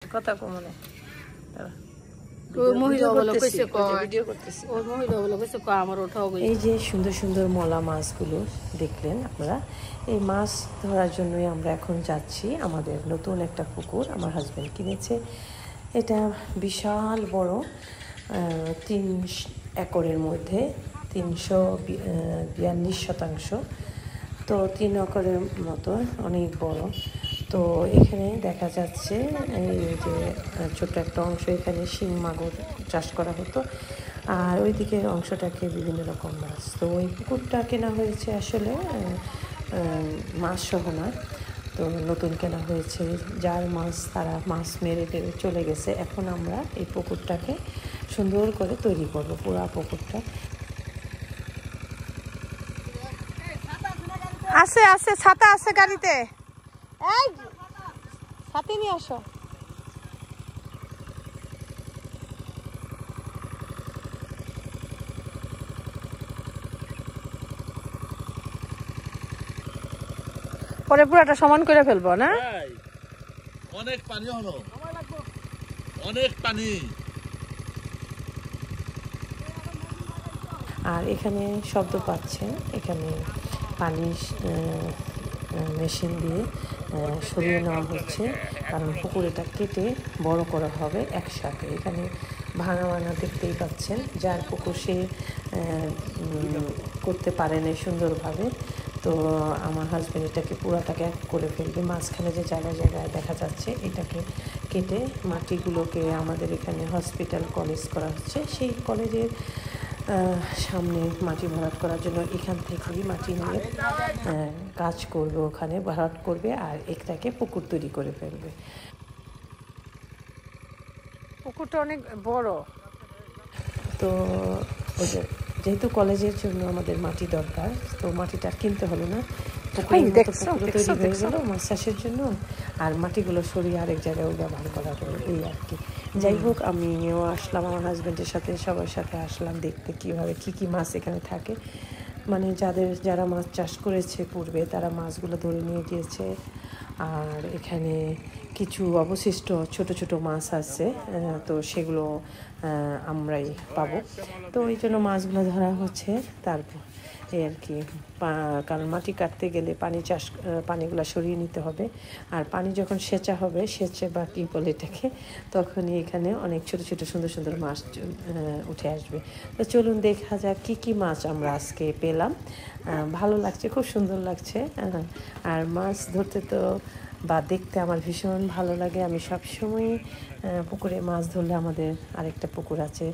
কথা কমনে এই যে সুন্দর সুন্দর মলা মাছগুলো দেখলেন আপনারা, এই মাছ ধরার জন্যই আমরা এখন যাচ্ছি। আমাদের নতুন একটা পুকুর আমার হাজব্যান্ড কিনেছে। এটা বিশাল বড়, 3 একরের মধ্যে 342%, তো 3 একরের মতো, অনেক বড়। তো এখানে দেখা যাচ্ছে এই যে ছোট্ট একটা অংশ, এখানে শিং মাগুর চাষ করা হতো, আর ওই দিকের অংশটাকে বিভিন্ন রকম মাছ। তো ওই পুকুরটা কেনা হয়েছে আসলে মাছ সহ না, তো নতুন কেনা হয়েছে। যার মাছ তারা মাছ মেরে টেরে চলে গেছে। এখন আমরা এই পুকুরটাকে সুন্দর করে তৈরি করব, পুরা পুকুরটা। আছে আছে, ছাতা আছে গাড়িতে, এই ছাতি নিয়ে আসো। পরে পুরাটা সমান করে ফেলবো না? অনেক পানি হলো, অনেক পানি। আর এখানে শব্দ পাচ্ছেন, এখানে পানি মেশিন দিয়ে সরিয়ে নেওয়া হচ্ছে, কারণ পুকুরেটা কেটে বড় করা হবে একসাথে। এখানে ভাঙা ভাঙা দেখতেই পাচ্ছেন, যার পুকুর সে করতে পারেন সুন্দরভাবে। তো আমার হাজব্যান্ড এটাকে পুরাটাকে এক করে ফেলবে। মাঝখানে যে জায়গায় জায়গায় দেখা যাচ্ছে, এটাকে কেটে মাটিগুলোকে আমাদের এখানে হসপিটাল কলেজ করা হচ্ছে, সেই কলেজের সামনে মাটি ভরাট করার জন্য এখান থেকেই মাটি নিয়ে কাজ করবে, ওখানে ভরাট করবে আর এটাকে পুকুর তৈরি করে ফেলবে। পুকুরটা অনেক বড়, তো ওই যেহেতু কলেজের জন্য আমাদের মাটি দরকার, তো মাটিটা কিনতে হলো না, পুকুর তৈরি হয়ে গেল মাছ চাষের জন্য, আর মাটিগুলো সরিয়ে আরেক জায়গায় ব্যবহার করা হলো, এই আর কি। যাই হোক, আমিও আসলাম আমার হাজব্যান্ডের সাথে, সবার সাথে আসলাম দেখতে কীভাবে কী মাছ এখানে থাকে। মানে যারা মাছ চাষ করেছে পূর্বে, তারা মাছগুলো ধরে নিয়ে গিয়েছে। আর এখানে কিছু অবশিষ্ট ছোট ছোট মাছ আছে, তো সেগুলো আমরাই পাবো। তো ওই জন্য মাছগুলো ধরা হচ্ছে। তারপর এই আর কি, কারণ মাটি কাটতে গেলে পানিগুলো সরিয়ে নিতে হবে, আর পানি যখন সেচা হবে, সেচে বা কী বলে এটাকে, তখনই এখানে অনেক ছোট ছোট সুন্দর সুন্দর মাছ উঠে আসবে। তো চলুন দেখা যাক কী কী মাছ আমরা আজকে পেলাম। ভালো লাগছে, খুব সুন্দর লাগছে। আর মাছ ধরতে তো বা দেখতে আমার ভীষণ ভালো লাগে। আমি সবসময় পুকুরে মাছ ধরলে, আমাদের আরেকটা পুকুর আছে,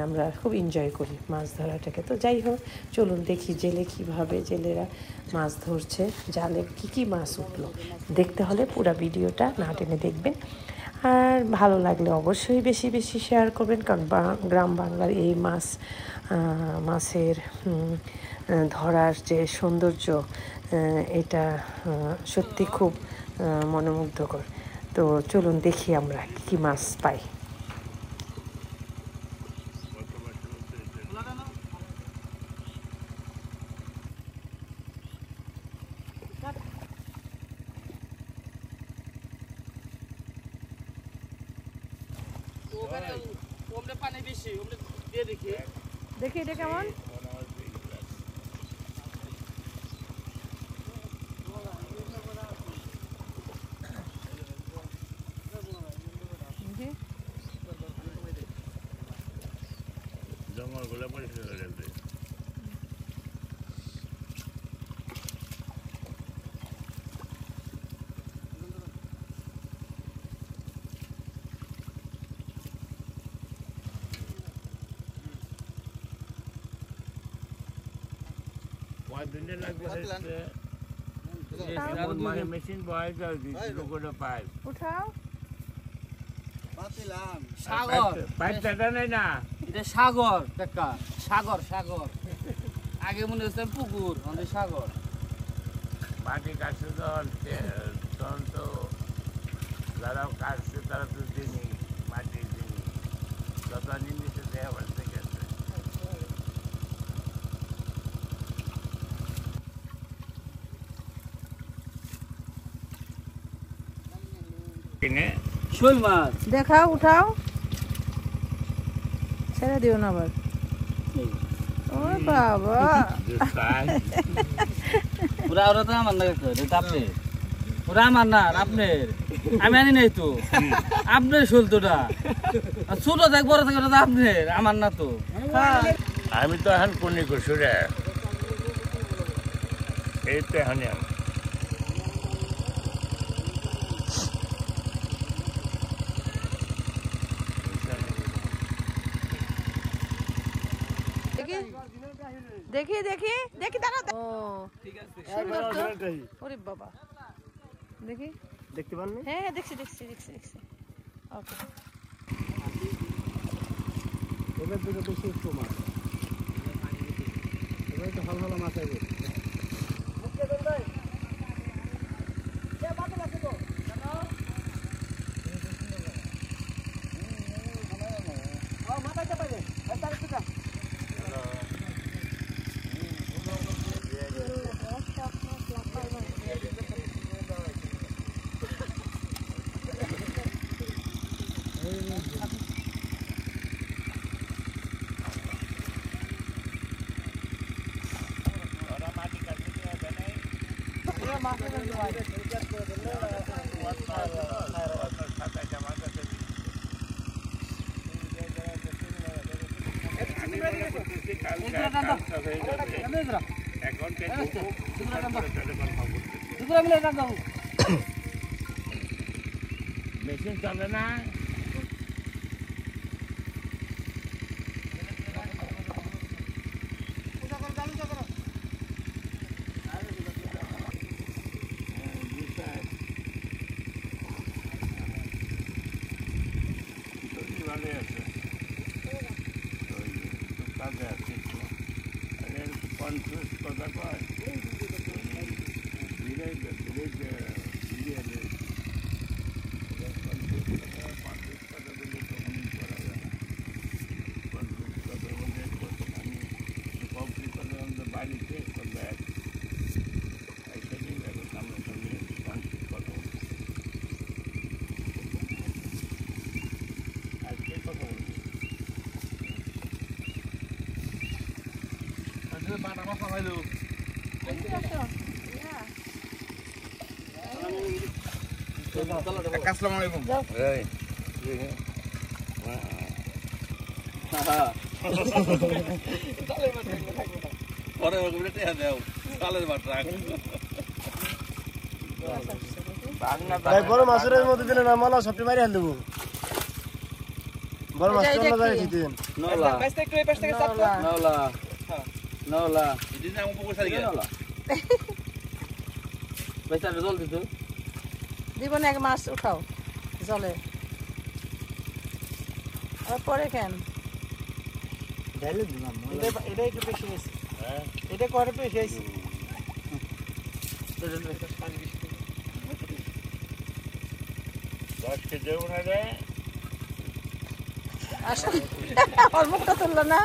আমরা খুব এনজয় করি মাছ ধরাটাকে। তো যাই হোক, চলুন দেখি জেলেরা মাছ ধরছে, জালে কী কী মাছ উঠলো। দেখতে হলে পুরো ভিডিওটা না টেনে দেখবেন, আর ভালো লাগলে অবশ্যই বেশি বেশি শেয়ার করবেন, কারণ গ্রাম বাংলার এই মাছের ধরার যে সৌন্দর্য, এটা সত্যি খুব মনোমুগ্ধকর। তো চলুন দেখি আমরা কী মাছ পাই। দেখি এটা কেমন। জঙ্গলগুলো পরিষ্কার করে ফেলবে। দিনে লাগবে মেশিন বয় যাও লোকটা পাইপ উঠাও। পাইপটা নেই না, এটা সাগর দেখা, সাগর সাগর। আগে মনে হচ্ছে পুকুর, আমাদের সাগর। মাটি কাটছে তখন তো যারা কাটছে তারা তো দিনি মাটি দিনি, যত নিচে দেওয়া বলতে গেছে। শোল মাছ দেখাও, উঠাও, ছেড়ে দিও না আবার। ও বাবা, ওরা ওরা তো আমার না আপনি, ওরা আমার না আপনার, আমি আনি নাই তো আপনার শোল তোটা, ছোট থাক বড় থাক ওটা তো আপনার, আমার না তো। আমি তো এখন কোনি কসুরে এই তো এখন দেখি দেখি দেখি, দাঁড়া। ও ওরে বাবা, দেখি, দেখতে পাননি? হ্যাঁ দেখছি দেখছি দেখছি দেখছি। ওকে, এবার দিকে বেশি একটু মাছ, এবার তো ভালো ভালো মাছ আছে। মেশিন চলে না কনফিউজ কথা কয় ধীরে ধীরে ধীরে বাড়িতে আজকে কথা বলছি আসসালামু আলাইকুম। পরে ওগুলো টেয়া দাও, তালের বাট রাখ। ভাই বড় মাছের মধ্যে দিলে না মালা সবটি মারি হাল দেবো। বড় মাছ চলে যায় দিন। নওলা নওলা নওলা এদিন আমি পুকুর সারি গেল নওলা পয়সা জল দিত দিব না, এক মাছ উঠাও জলে, আর পরে কেন ঢালে দিলাম। এটা একটু বেশি হয়েছে, এটা করে বেশি হয়েছে। 10 কেজি উঠা যায় আসলে আমার মুখটা তুললো না,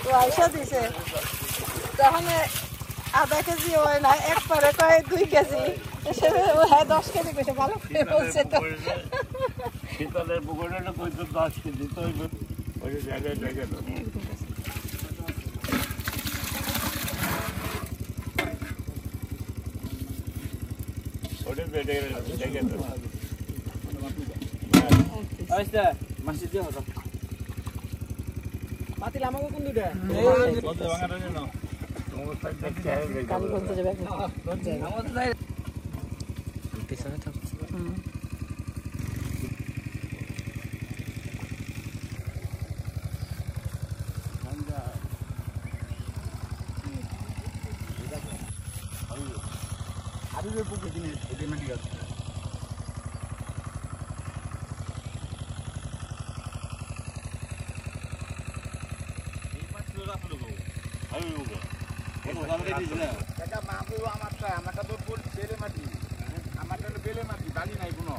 তো আইসা দিছে তখন আধা কেজি হয় না, একবারে কয় 2 কেজি, হ্যাঁ 10 কেজি কইছে, ভালো করে বলছে তো। শীতলের পুকুরে কইতো 10 কেজি তো ওই জায়গায় জায়গায় ওটা বেড়ে জায়গায় তো আচ্ছা মাসি দিয়ে হতো পাতিল আমাকে কোন দুটা? কালি বলতে যাবে আমাদের যাই পিছনে থাকছে। আমারটা তো বেলে মাটি, আমারটা হলো বেলে মাটি, বালি নাই কোনো,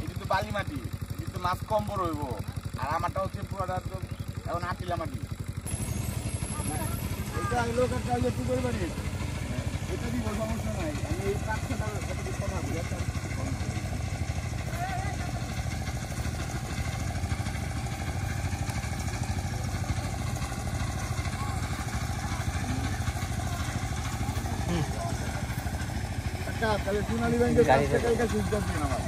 এটি তো বালি মাটি, এটি তো মাছ কম বড় হইব, আর আমারটা হচ্ছে পুরোটা তো এখন আটিলা মাটি। এটা লোকের কাজে একটু করবেন, এটা দিব সমস্যা নাই। আমি এই কাজটা তাহলে সোনালী ব্যাংকের কাছ থেকে এটা সুবিধা দিন আমার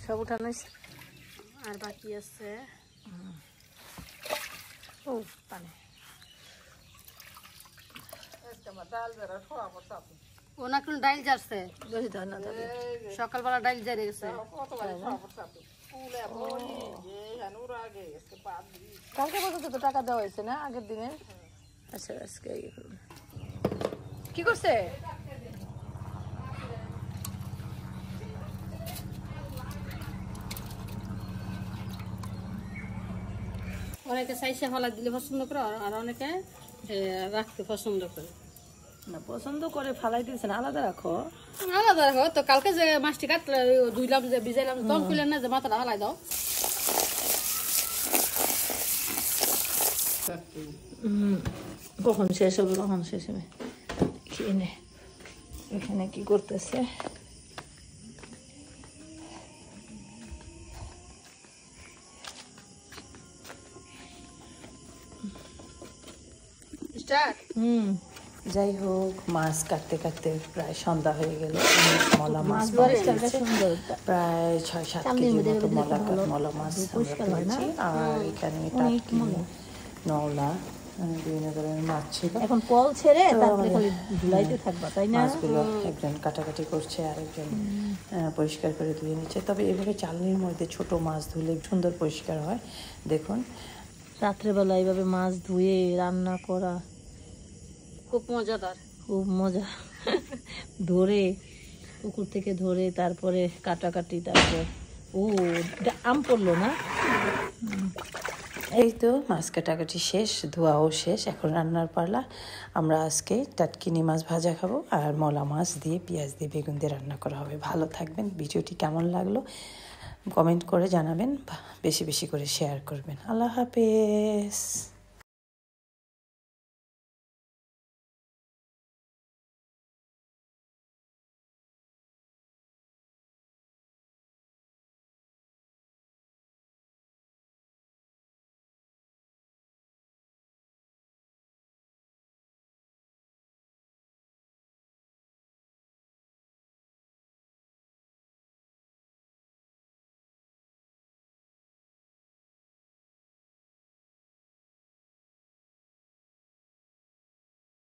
সব উঠানো আর বাকি আছে ও পানি ও না কোন ডাইল যাচ্ছে সকালবেলা ডাইল যাই গেছে কালকে পর্যন্ত তো টাকা দেওয়া হয়েছে না আগের দিনের আচ্ছা আজকে কি করছে অনেকে সাইসে ফলা দিলে পছন্দ করে আর অনেকে রাখতে পছন্দ করে না পছন্দ করে ফালাই দিয়েছেন আলাদা রাখো আলাদা রাখো তো কালকে যে মাছটি কাটলে ধুইলাম যে ভিজাইলাম দম খুলেন না যে মাথাটা হালাই দাও কখন শেষ হবে কখন শেষ হবে খেয়ে নে এখানে কি করতেছে যাই হোক মাছ কাটতে কাটতে প্রায় সন্ধ্যা হয়ে গেল মলা মাছ প্রায় 6-7 কেজির মতো মলা মাছ আমরা পেয়েছি আর এখানে টাটকি নওলা বিভিন্ন ধরনের মাছ ছিল এখন কল ছেড়ে তারপরে খালি ধুলাইতে থাকবা তাই না মাছগুলো একজন কাটাকাটি করছে আর একজন পরিষ্কার করে ধুয়ে নিচ্ছে তবে এভাবে চালনির মধ্যে ছোট মাছ ধুলে সুন্দর পরিষ্কার হয় দেখুন রাত্রেবেলা এইভাবে মাছ ধুয়ে রান্না করা খুব মজাদার খুব মজা ধরে পুকুর থেকে ধরে তারপরে কাটাকাটি তারপর ও এটা আম পড়লো না এই তো মাছ কাটাকাটি শেষ ধোয়াও শেষ এখন রান্নার পালা আমরা আজকে টাটকিনি মাছ ভাজা খাবো আর মলা মাছ দিয়ে পেঁয়াজ দিয়ে বেগুন দিয়ে রান্না করা হবে ভালো থাকবেন ভিডিওটি কেমন লাগলো কমেন্ট করে জানাবেন বেশি বেশি করে শেয়ার করবেন আল্লাহ হাফেজ